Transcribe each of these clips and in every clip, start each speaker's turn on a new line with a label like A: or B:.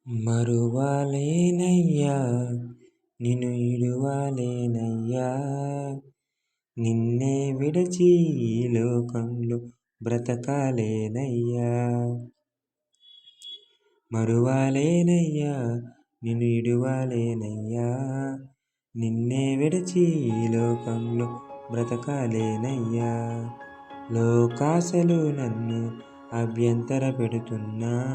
A: మరువలేనయ్యా నిన్ను ఇడువలేనయ్యా, నిన్నే విడిచి ఈ లోకంలో బ్రతకలేనయ్యా. మరువలేనయ్యా నిన్ను ఇడువలేనయ్యా, నిన్నే విడిచి ఈ లోకంలో బ్రతకలేనయ్యా. లోకాశలు నన్ను అభ్యంతర పెడుతున్నా,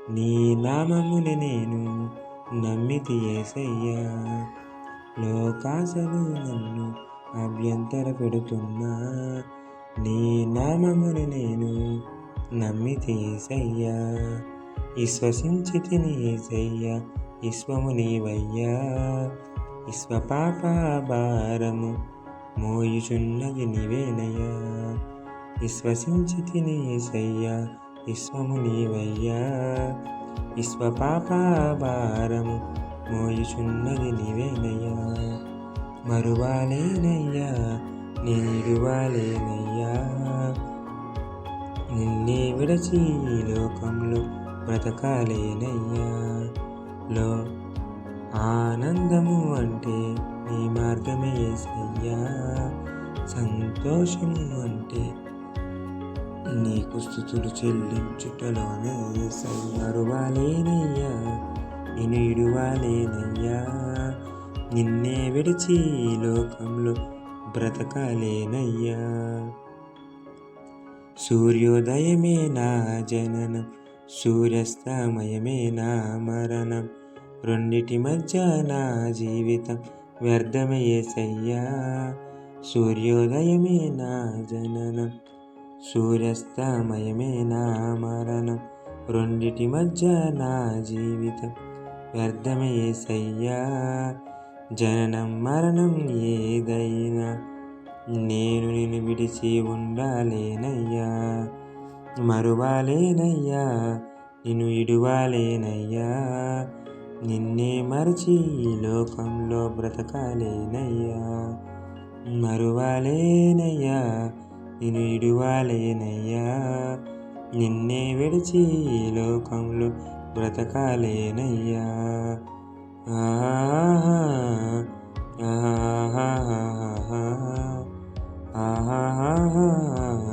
A: నీ నామముని నేను నమ్మితి యేసయ్యా. లోకాశలు నన్ను అభ్యంతర పెడుతున్నా, నీ నామముని నేను నమ్మితి యేసయ్యా. విశ్వసించితిని యేసయ్యా, విశ్వము నీవయ్యా. విశ్వపాప భారము మోయుచున్నది నీవేనయ్యా. విశ్వసించితిని యేసయ్యా, విశ్వము నీవయ్యా. విశ్వపాప భారము మోయుచున్నది నీవేనయ్యా. మరువలేనయ్యా నేనిడువలేనయ్యా, నిన్నే విడచి ఈ లోకంలో బ్రతకలేనయ్యా. లో ఆనందము అంటే నీ మార్గమే యేసయ్యా. సంతోషము అంటే నీకు స్తుతులు చెల్లించుటలోనే యేసయ్యా. మరువలేనయ్యా నిన్ను ఇడువలేనయ్యా, నిన్నే విడిచి ఈ లోకంలో బ్రతకలేనయ్యా. సూర్యోదయమే నా జననం, సూర్యాస్తమయమే నా మరణం. రెండిటి మధ్య నా జీవితం వ్యర్థమే యేసయ్యా. సూర్యోదయమే నా జననం, సూర్యాస్తమయమే నా మరణం. రెండిటి మధ్య నా జీవితం వ్యర్థమే యేసయ్యా. జననం మరణం ఏదైనా నేను నిన్ను విడిచి ఉండలేనయ్యా. మరువలేనయ్యా నిన్ను ఇడువలేనయ్యా, నిన్నే మరచి ఈ లోకంలో బ్రతకలేనయ్యా. మరువలేనయ్యా నిన్ను ఇడువలేనయ్యా, నిన్నే విడిచి ఈ లోకంలో బ్రతకలేనయ్యా. ఆహా ఆహా ఆహా ఆహా